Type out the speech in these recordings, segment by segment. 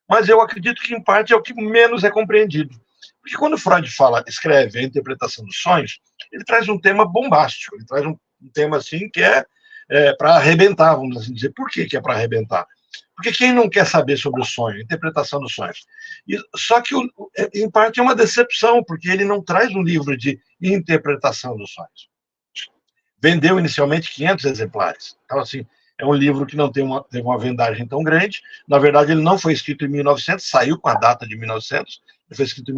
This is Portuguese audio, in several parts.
mas eu acredito que, em parte, é o que menos é compreendido. Porque quando Freud escreve a interpretação dos sonhos, ele traz um tema bombástico, ele traz um tema assim que é para arrebentar, vamos assim dizer. Por que é para arrebentar? Porque quem não quer saber sobre o sonho, a interpretação dos sonhos? Só que, em parte, é uma decepção, porque ele não traz um livro de interpretação dos sonhos. Vendeu inicialmente 500 exemplares. Então, assim, é um livro que não tem uma vendagem tão grande. Na verdade, ele não foi escrito em 1900, saiu com a data de 1900, ele foi escrito em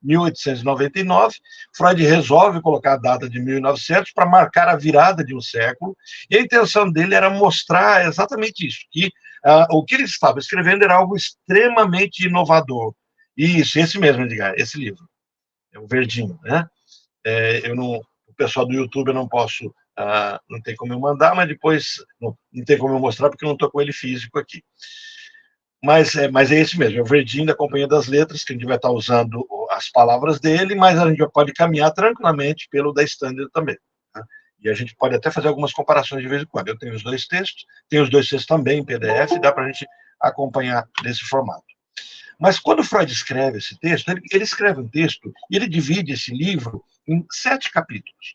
1899. Freud resolve colocar a data de 1900 para marcar a virada de um século, e a intenção dele era mostrar exatamente isso, que o que ele estava escrevendo era algo extremamente inovador. Isso, esse mesmo, Edgar, esse livro. É o verdinho, né? Eu não, o pessoal do YouTube eu não posso, não tem como eu mandar, mas depois não tem como eu mostrar porque eu não estou com ele físico aqui. Mas é esse mesmo, é o verdinho da Companhia das Letras, que a gente vai estar usando as palavras dele, mas a gente pode caminhar tranquilamente pelo da Standard também. Tá? E a gente pode até fazer algumas comparações de vez em quando. Eu tenho os dois textos, tenho os dois textos também em PDF, dá para a gente acompanhar nesse formato. Mas quando Freud escreve esse texto, ele escreve um texto e ele divide esse livro em 7 capítulos.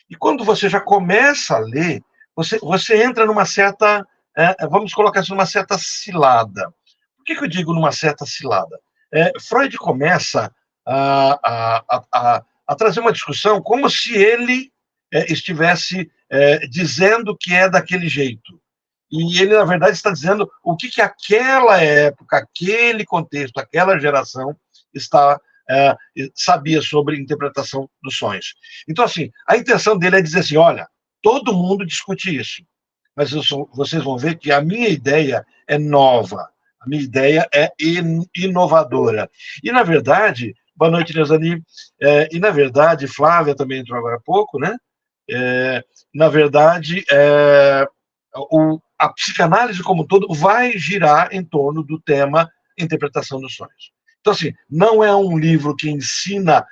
E quando você já começa a ler, você entra numa certa, vamos colocar assim, numa certa cilada. Por que eu digo numa certa cilada? Freud começa a trazer uma discussão como se ele estivesse dizendo que é daquele jeito. E ele, na verdade, está dizendo o que aquela época, aquele contexto, aquela geração sabia sobre interpretação dos sonhos. Então, assim, a intenção dele é dizer assim, olha, todo mundo discute isso, mas vocês vão ver que a minha ideia é nova, a minha ideia é inovadora. E, na verdade, boa noite, Neusani, e, na verdade, Flávia também entrou agora há pouco, né? Na verdade, a psicanálise como um todo vai girar em torno do tema interpretação dos sonhos. Então, assim, não é um livro que ensina,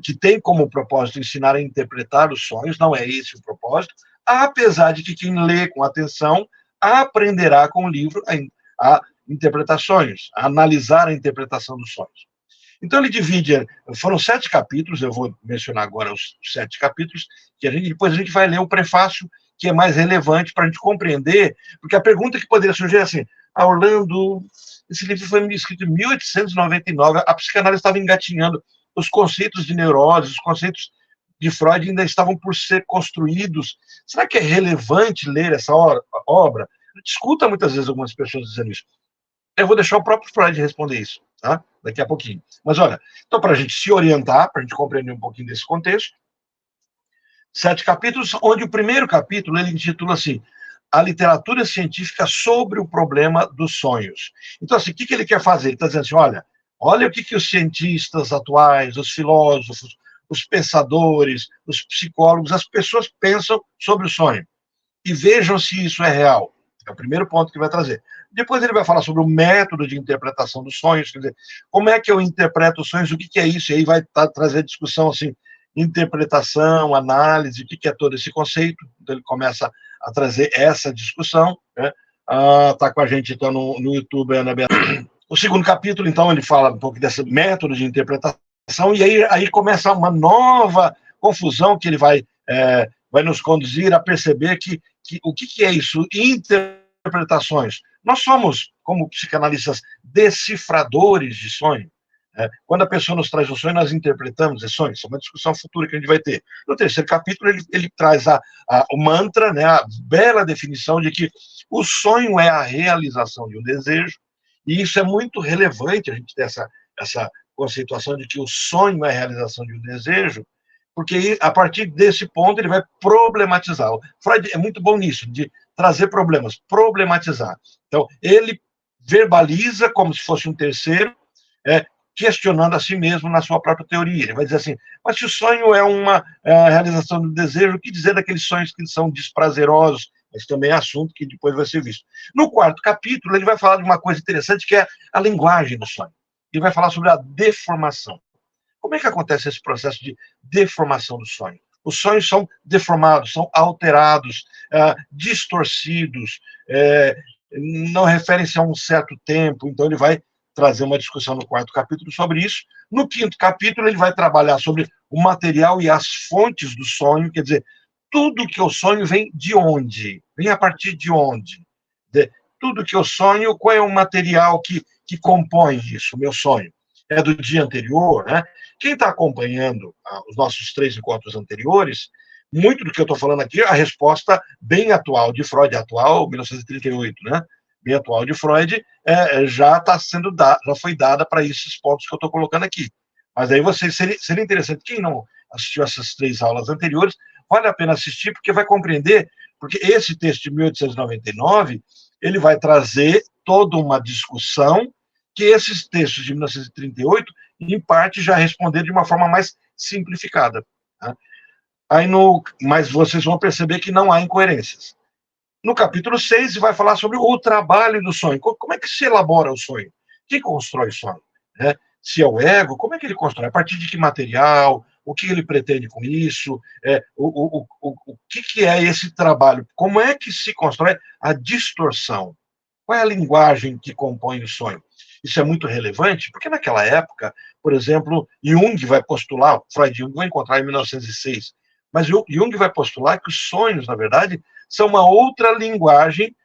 que tem como propósito ensinar a interpretar os sonhos, não é esse o propósito, apesar de que quem lê com atenção aprenderá com o livro a interpretar sonhos, a analisar a interpretação dos sonhos. Então ele divide, foram 7 capítulos, eu vou mencionar agora os 7 capítulos, que depois a gente vai ler o prefácio, que é mais relevante para a gente compreender, porque a pergunta que poderia surgir é assim, Orlando, esse livro foi escrito em 1899, a psicanálise estava engatinhando, os conceitos de neurose, os conceitos de Freud ainda estavam por ser construídos. Será que é relevante ler essa obra? Escuta muitas vezes algumas pessoas dizendo isso. Eu vou deixar o próprio Freud responder isso, tá? Daqui a pouquinho. Mas olha, então para a gente se orientar, para a gente compreender um pouquinho desse contexto, 7 capítulos, onde o primeiro capítulo ele intitula assim, a literatura científica sobre o problema dos sonhos. Então, assim, o que ele quer fazer? Ele está dizendo assim, olha o que os cientistas atuais, os filósofos, os pensadores, os psicólogos, as pessoas pensam sobre o sonho. E vejam se isso é real. É o primeiro ponto que vai trazer. Depois ele vai falar sobre o método de interpretação dos sonhos, quer dizer, como é que eu interpreto os sonhos, o que é isso, e aí vai trazer discussão assim, interpretação, análise, o que é todo esse conceito. Então ele começa a trazer essa discussão, né? Tá com a gente então no YouTube, Ana Beatriz. O segundo capítulo, então, ele fala um pouco desse método de interpretação, e aí começa uma nova confusão que ele vai nos conduzir a perceber que o que é isso? Interpretações. Nós somos, como psicanalistas, decifradores de sonho. Quando a pessoa nos traz um sonho, nós interpretamos esse sonho. Isso é uma discussão futura que a gente vai ter. No terceiro capítulo, ele traz o mantra, né, a bela definição de que o sonho é a realização de um desejo, e isso é muito relevante, a gente ter essa conceituação de que o sonho é a realização de um desejo, porque a partir desse ponto ele vai problematizar. O Freud é muito bom nisso, de trazer problemas, problematizar. Então, ele verbaliza como se fosse um terceiro, questionando a si mesmo na sua própria teoria. Ele vai dizer assim, mas se o sonho é uma realização do desejo, o que dizer daqueles sonhos que são desprazerosos? Mas também é assunto que depois vai ser visto. No quarto capítulo, ele vai falar de uma coisa interessante, que é a linguagem do sonho. Ele vai falar sobre a deformação. Como é que acontece esse processo de deformação do sonho? Os sonhos são deformados, são alterados, distorcidos, não referem-se a um certo tempo, então ele vai trazer uma discussão no 4º capítulo sobre isso. No 5º capítulo, ele vai trabalhar sobre o material e as fontes do sonho, quer dizer, tudo que eu sonho vem de onde? Vem a partir de onde? Tudo que eu sonho, qual é o material que compõe isso, o meu sonho? É do dia anterior, né? Quem está acompanhando os nossos 3 encontros anteriores, muito do que eu estou falando aqui, a resposta bem atual de Freud, atual, 1938, né? Bem atual de Freud, já está sendo dada, já foi dada para esses pontos que eu estou colocando aqui. Mas aí seria interessante, quem não assistiu essas 3 aulas anteriores, vale a pena assistir, porque vai compreender, porque esse texto de 1899, ele vai trazer toda uma discussão que esses textos de 1938, em parte, já responderam de uma forma mais simplificada. Tá? Mas vocês vão perceber que não há incoerências. No capítulo 6, vai falar sobre o trabalho do sonho. Como é que se elabora o sonho? Quem constrói o sonho? Né? Se é o ego, como é que ele constrói? A partir de que material? O que ele pretende com isso? O que é esse trabalho? Como é que se constrói a distorção? Qual é a linguagem que compõe o sonho? Isso é muito relevante, porque naquela época, por exemplo, Jung vai postular, Freud e Jung vão encontrar em 1906, mas Jung vai postular que os sonhos, na verdade, são uma outra linguagem,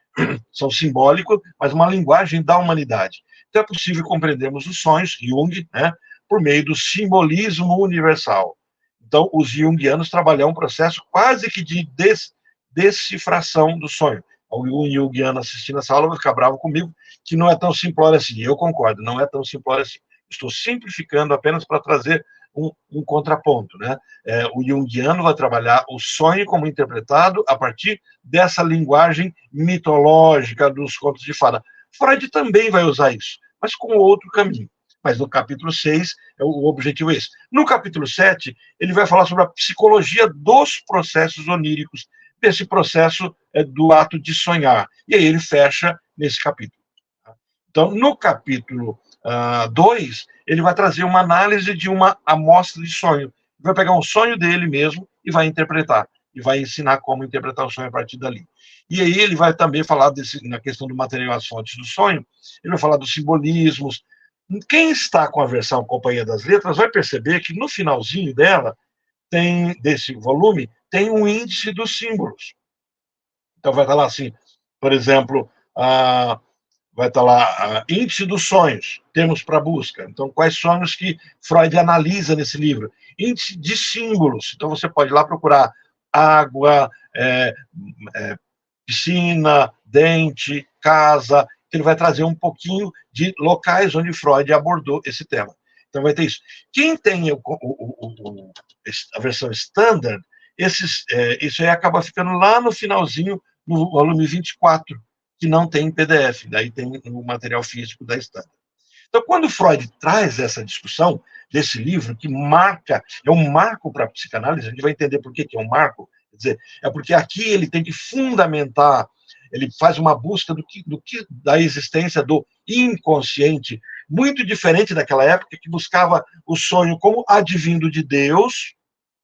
são simbólicos, mas uma linguagem da humanidade. Então é possível compreendermos os sonhos, Jung, né, por meio do simbolismo universal. Então, os junguianos trabalham um processo quase que de decifração do sonho. O junguiano assistindo essa aula vai ficar bravo comigo, que não é tão simplório assim. Eu concordo, não é tão simplório assim. Estou simplificando apenas para trazer um contraponto. Né? O junguiano vai trabalhar o sonho como interpretado a partir dessa linguagem mitológica dos contos de fada. Freud também vai usar isso, mas com outro caminho. Mas no capítulo 6, o objetivo é esse. No capítulo 7, ele vai falar sobre a psicologia dos processos oníricos, desse processo do ato de sonhar. E aí ele fecha nesse capítulo. Então, no capítulo 2, ele vai trazer uma análise de uma amostra de sonho. Ele vai pegar um sonho dele mesmo e vai interpretar. E vai ensinar como interpretar o sonho a partir dali. E aí ele vai também falar na questão do material e as fontes do sonho, ele vai falar dos simbolismos. Quem está com a versão Companhia das Letras vai perceber que no finalzinho dela, desse volume, tem um índice dos símbolos. Então vai estar lá assim, por exemplo, vai estar lá índice dos sonhos, termos para busca. Então, quais sonhos que Freud analisa nesse livro? Índice de símbolos. Então, você pode ir lá procurar água, piscina, dente, casa. Ele vai trazer um pouquinho de locais onde Freud abordou esse tema. Então, vai ter isso. Quem tem a versão standard, isso aí acaba ficando lá no finalzinho, no volume 24, que não tem PDF, daí tem o material físico da standard. Então, quando Freud traz essa discussão desse livro, que é um marco para a psicanálise, a gente vai entender por que é um marco, quer dizer, é porque aqui ele tem que fundamentar, ele faz uma busca da existência do inconsciente, muito diferente daquela época que buscava o sonho como advindo de Deus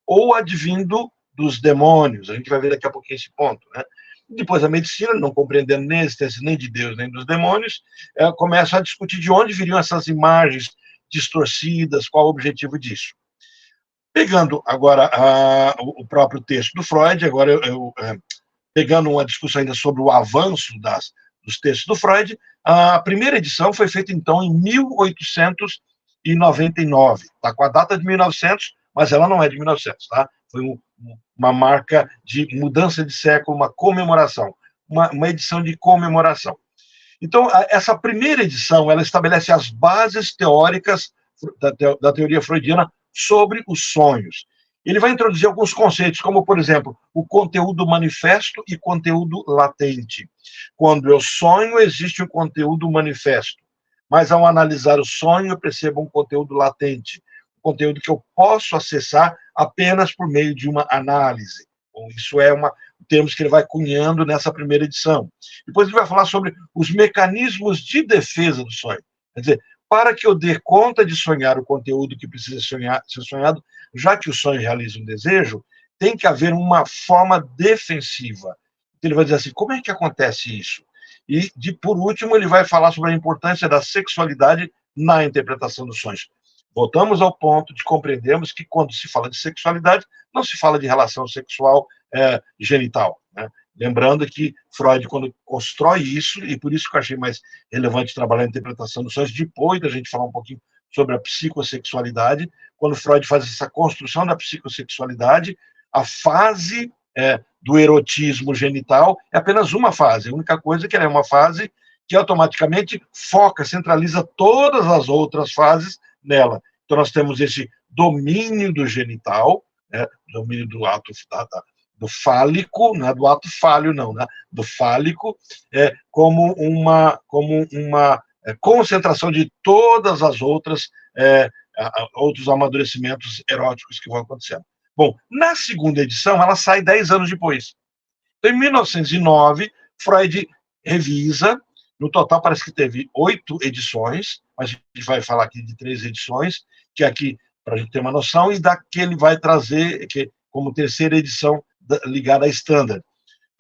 ou advindo dos demônios. A gente vai ver daqui a pouquinho esse ponto, né? Depois a medicina, não compreendendo nem a existência nem de Deus nem dos demônios, começa a discutir de onde viriam essas imagens distorcidas, qual o objetivo disso. Pegando agora o próprio texto do Freud, agora pegando uma discussão ainda sobre o avanço dos textos do Freud, a primeira edição foi feita, então, em 1899. Está com a data de 1900, mas ela não é de 1900, tá? Foi uma marca de mudança de século, uma comemoração, uma edição de comemoração. Então, essa primeira edição, ela estabelece as bases teóricas da teoria freudiana sobre os sonhos. Ele vai introduzir alguns conceitos, como, por exemplo, o conteúdo manifesto e conteúdo latente. Quando eu sonho, existe um conteúdo manifesto, mas ao analisar o sonho, eu percebo um conteúdo latente, um conteúdo que eu posso acessar apenas por meio de uma análise. Isso termos que ele vai cunhando nessa primeira edição. Depois ele vai falar sobre os mecanismos de defesa do sonho. Quer dizer, para que eu dê conta de sonhar o conteúdo que precisa ser sonhado, já que o sonho realiza um desejo, tem que haver uma forma defensiva. Ele vai dizer assim, como é que acontece isso? E, por último, ele vai falar sobre a importância da sexualidade na interpretação dos sonhos. Voltamos ao ponto de compreendermos que, quando se fala de sexualidade, não se fala de relação sexual genital, né? Lembrando que Freud, quando constrói isso, e por isso que eu achei mais relevante trabalhar a interpretação dos sonhos, depois da gente falar um pouquinho sobre a psicossexualidade, quando Freud faz essa construção da psicossexualidade, a fase do erotismo genital é apenas uma fase. A única coisa é que ela é uma fase que automaticamente foca, centraliza todas as outras fases nela. Então, nós temos esse domínio do genital, né, domínio do ato do fálico, não é do ato fálio, não, né, do fálico, como uma concentração de todas as outras outros amadurecimentos eróticos que vão acontecendo. Bom, na segunda edição, ela sai 10 anos depois. Então, em 1909, Freud revisa, no total parece que teve 8 edições, mas a gente vai falar aqui de 3 edições, que aqui, para a gente ter uma noção, e daqui ele vai trazer como terceira edição ligada à Standard.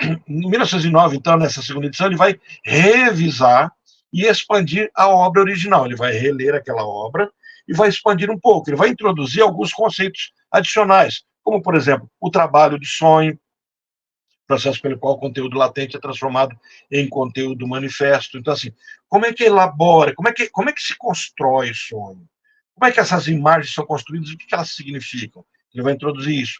Em 1909, então, nessa segunda edição, ele vai revisar e expandir a obra original. Ele vai reler aquela obra e vai expandir um pouco. Ele vai introduzir alguns conceitos adicionais, como, por exemplo, o trabalho de sonho, processo pelo qual o conteúdo latente é transformado em conteúdo manifesto. Então, assim, como é que elabora, como é que se constrói o sonho? Como é que essas imagens são construídas e o que elas significam? Ele vai introduzir isso.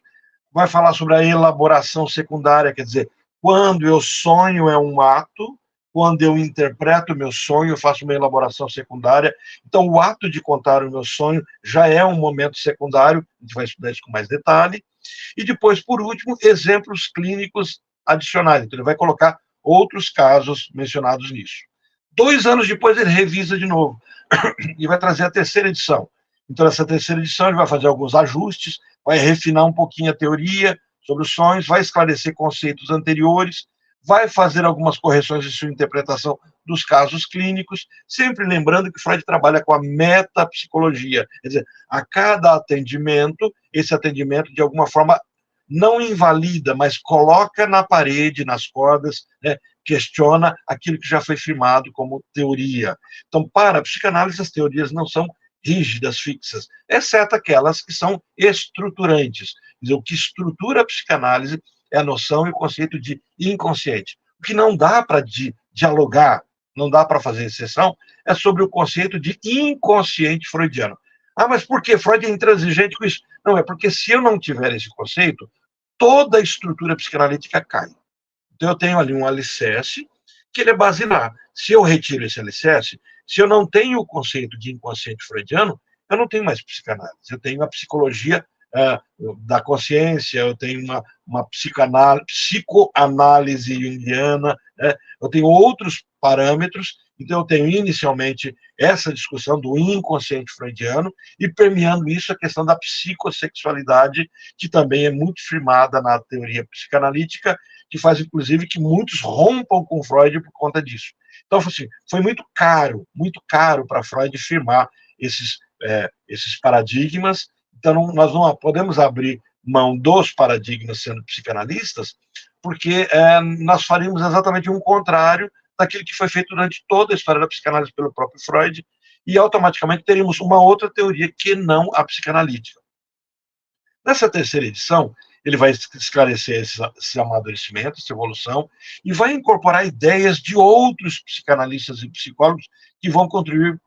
Vai falar sobre a elaboração secundária, quer dizer, quando eu sonho é um ato, quando eu interpreto o meu sonho, eu faço uma elaboração secundária. Então, o ato de contar o meu sonho já é um momento secundário, a gente vai estudar isso com mais detalhe. E depois, por último, exemplos clínicos adicionais. Então, ele vai colocar outros casos mencionados nisso. 2 anos depois, ele revisa de novo e vai trazer a terceira edição. Então, nessa terceira edição, ele vai fazer alguns ajustes, vai refinar um pouquinho a teoria sobre os sonhos, vai esclarecer conceitos anteriores, vai fazer algumas correções em sua interpretação dos casos clínicos, sempre lembrando que Freud trabalha com a metapsicologia, quer dizer, a cada atendimento, esse atendimento, de alguma forma, não invalida, mas coloca na parede, nas cordas, né, questiona aquilo que já foi firmado como teoria. Então, para a psicanálise, as teorias não são rígidas, fixas, exceto aquelas que são estruturantes. Quer dizer, o que estrutura a psicanálise é a noção e o conceito de inconsciente. O que não dá para dialogar, não dá para fazer exceção, é sobre o conceito de inconsciente freudiano. Ah, mas por que Freud é intransigente com isso? Não, é porque se eu não tiver esse conceito, toda a estrutura psicanalítica cai. Então eu tenho ali um alicerce que ele é basilar. Se eu retiro esse alicerce, se eu não tenho o conceito de inconsciente freudiano, eu não tenho mais psicanálise. Eu tenho a psicologia da consciência, eu tenho uma psicoanálise junguiana, eu tenho outros parâmetros. Então, eu tenho inicialmente essa discussão do inconsciente freudiano e permeando isso a questão da psicossexualidade, que também é muito firmada na teoria psicanalítica, que faz, inclusive, que muitos rompam com Freud por conta disso. Então, assim, foi muito caro para Freud firmar esses paradigmas. Então, nós não podemos abrir mão dos paradigmas sendo psicanalistas, porque nós faríamos exatamente um contrário daquilo que foi feito durante toda a história da psicanálise pelo próprio Freud, e automaticamente teríamos uma outra teoria que não a psicanalítica. Nessa terceira edição, ele vai esclarecer esse amadurecimento, essa evolução, e vai incorporar ideias de outros psicanalistas e psicólogos que vão contribuir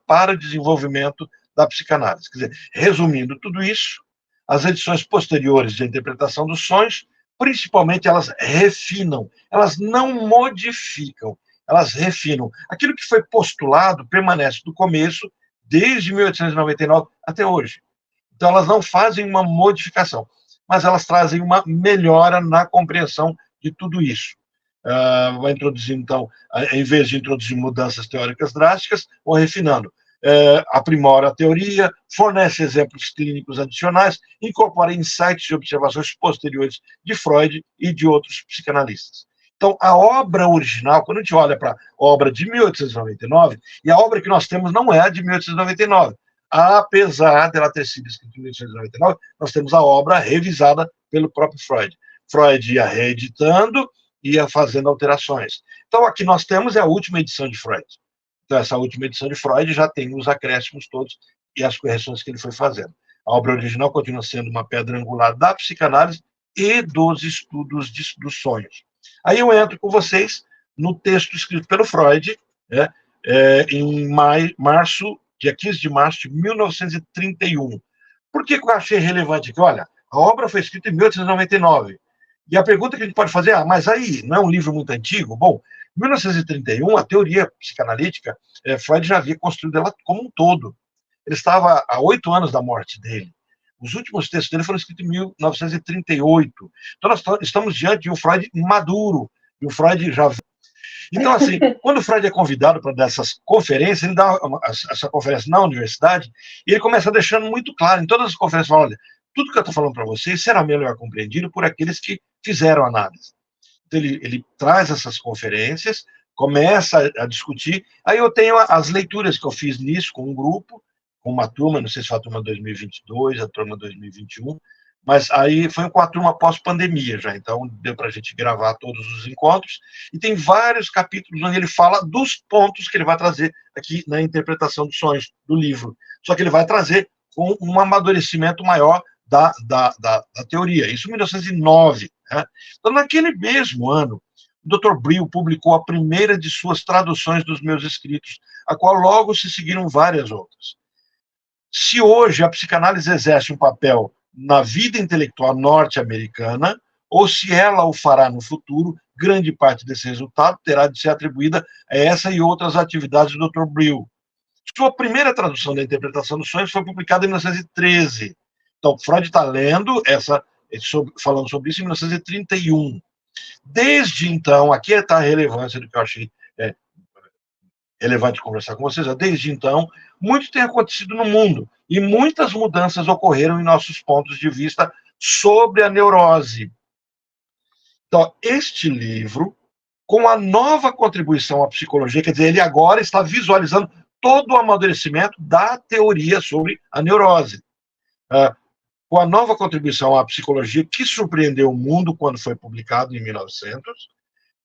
para o desenvolvimento da psicanálise. Quer dizer, resumindo tudo isso, as edições posteriores de interpretação dos sonhos, principalmente, elas refinam, elas não modificam, elas refinam. Aquilo que foi postulado permanece do começo, desde 1899 até hoje. Então, elas não fazem uma modificação, mas elas trazem uma melhora na compreensão de tudo isso. Vai introduzir, então, em vez de introduzir mudanças teóricas drásticas, vão refinando. Aprimora a teoria, fornece exemplos clínicos adicionais, incorpora insights e observações posteriores de Freud e de outros psicanalistas. Então, a obra original, quando a gente olha para a obra de 1899, e a obra que nós temos não é a de 1899, apesar dela ter sido escrita em 1899, nós temos a obra revisada pelo próprio Freud. Freud ia reeditando ia fazendo alterações. Então, aqui nós temos a última edição de Freud. Então, essa última edição de Freud já tem os acréscimos todos e as correções que ele foi fazendo. A obra original continua sendo uma pedra angular da psicanálise e dos estudos dos sonhos. Aí eu entro com vocês no texto escrito pelo Freud, né, em março, dia 15 de março de 1931. Por que eu achei relevante aqui? Olha, a obra foi escrita em 1899. E a pergunta que a gente pode fazer é, mas aí, não é um livro muito antigo? Bom, em 1931, a teoria psicanalítica, Freud já havia construído ela como um todo. Ele estava há 8 anos da morte dele. Os últimos textos dele foram escritos em 1938. Então, nós estamos diante de um Freud maduro, de um Freud já... Então, assim, quando o Freud é convidado para dar essas conferências, ele dá essa conferência na universidade, e ele começa deixando muito claro, em todas as conferências, fala, olha, tudo que eu estou falando para vocês será melhor compreendido por aqueles que fizeram análise. Então, ele traz essas conferências, começa a discutir, aí eu tenho as leituras que eu fiz nisso, com um grupo, com uma turma, não sei se foi a turma 2022, a turma 2021, mas aí foi com a turma pós-pandemia já, então deu para a gente gravar todos os encontros, e tem vários capítulos onde ele fala dos pontos que ele vai trazer aqui na interpretação dos sonhos do livro, só que ele vai trazer com um amadurecimento maior da teoria, isso em 1909. Né? Então, naquele mesmo ano, o Dr. Brill publicou a primeira de suas traduções dos meus escritos, a qual logo se seguiram várias outras. Se hoje a psicanálise exerce um papel na vida intelectual norte-americana, ou se ela o fará no futuro, grande parte desse resultado terá de ser atribuída a essa e outras atividades do Dr. Brill. Sua primeira tradução da interpretação dos sonhos foi publicada em 1913. Então, Freud está lendo falando sobre isso em 1931. Desde então, aqui está a relevância do que eu achei relevante conversar com vocês. Desde então, muito tem acontecido no mundo e muitas mudanças ocorreram em nossos pontos de vista sobre a neurose. Então, este livro, com a nova contribuição à psicologia, quer dizer, ele agora está visualizando todo o amadurecimento da teoria sobre a neurose. Com a nova contribuição à psicologia, que surpreendeu o mundo quando foi publicado em 1900,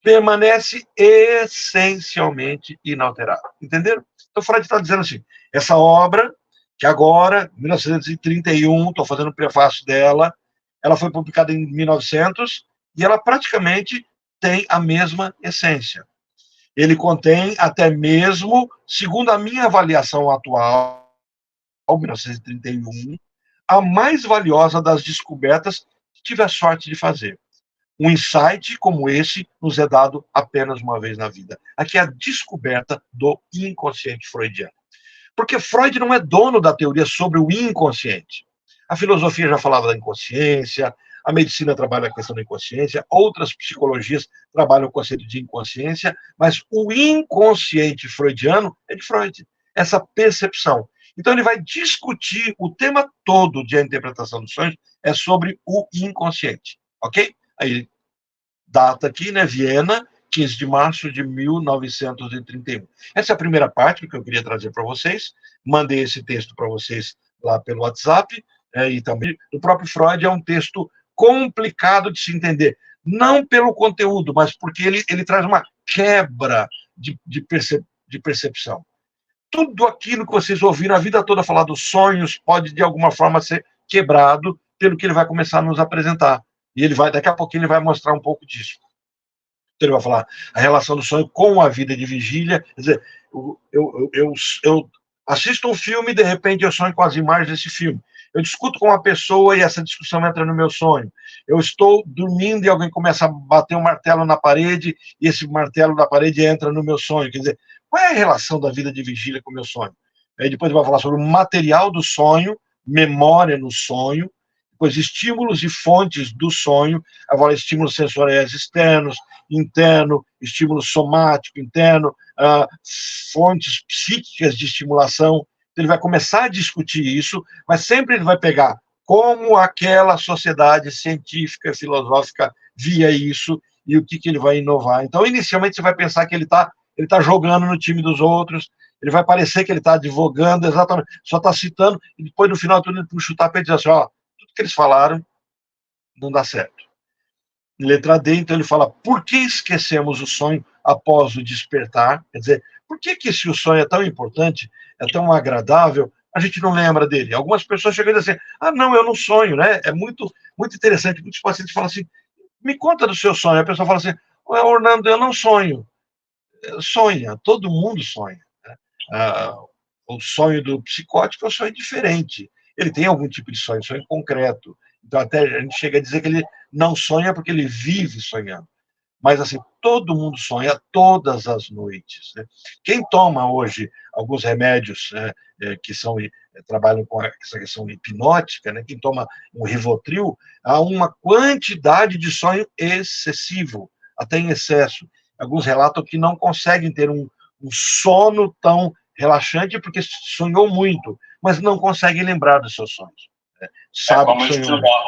permanece essencialmente inalterado. Entenderam? Então, Freud está dizendo assim, essa obra, que agora, 1931, estou fazendo o prefácio dela, ela foi publicada em 1900, e ela praticamente tem a mesma essência. Ele contém até mesmo, segundo a minha avaliação atual, 1931, a mais valiosa das descobertas que tive a sorte de fazer. Um insight como esse nos é dado apenas uma vez na vida. Aqui é a descoberta do inconsciente freudiano. Porque Freud não é dono da teoria sobre o inconsciente. A filosofia já falava da inconsciência, a medicina trabalha a questão da inconsciência, outras psicologias trabalham o conceito de inconsciência, mas o inconsciente freudiano é de Freud, essa percepção. Então ele vai discutir o tema todo de a interpretação dos sonhos é sobre o inconsciente, ok? Aí, data aqui, né, Viena, 15 de março de 1931. Essa é a primeira parte que eu queria trazer para vocês. Mandei esse texto para vocês lá pelo WhatsApp, e também o próprio Freud é um texto complicado de se entender, não pelo conteúdo, mas porque ele traz uma quebra de percepção. Tudo aquilo que vocês ouviram a vida toda falar dos sonhos pode, de alguma forma, ser quebrado pelo que ele vai começar a nos apresentar. E ele vai, daqui a pouquinho, ele vai mostrar um pouco disso. Então, ele vai falar a relação do sonho com a vida de vigília. Quer dizer, eu assisto um filme e, de repente, eu sonho com as imagens desse filme. Eu discuto com uma pessoa e essa discussão entra no meu sonho. Eu estou dormindo e alguém começa a bater um martelo na parede e esse martelo da parede entra no meu sonho. Quer dizer, qual é a relação da vida de vigília com o meu sonho? Aí depois ele vai falar sobre o material do sonho, memória no sonho, depois estímulos e fontes do sonho, agora estímulos sensoriais externos, interno, estímulo somático interno, fontes psíquicas de estimulação. Ele vai começar a discutir isso, mas sempre ele vai pegar como aquela sociedade científica e filosófica via isso e o que ele vai inovar. Então, inicialmente, você vai pensar que ele tá jogando no time dos outros, ele vai parecer que ele está advogando, exatamente, só está citando, e depois, no final, tudo ele puxa o tapete e diz assim, ó, tudo que eles falaram não dá certo. Letra D, então ele fala, por que esquecemos o sonho após o despertar? Quer dizer, por que se o sonho é tão importante, é tão agradável, a gente não lembra dele? Algumas pessoas chegam e dizem assim, não, eu não sonho, né? É muito, muito interessante, muitos pacientes falam assim, me conta do seu sonho. A pessoa fala assim, Orlando, eu não sonho. Sonha, todo mundo sonha. Né? O sonho do psicótico é um sonho diferente. Ele tem algum tipo de sonho concreto. Então, até a gente chega a dizer que ele não sonha porque ele vive sonhando. Mas, assim, todo mundo sonha todas as noites. Né? Quem toma hoje alguns remédios, né, que trabalham com essa questão hipnótica, né, quem toma um Rivotril, há uma quantidade de sonho excessivo, até em excesso. Alguns relatam que não conseguem ter um sono tão relaxante porque sonhou muito, mas não conseguem lembrar dos seus sonhos. Né? Sabe que sonhou muito.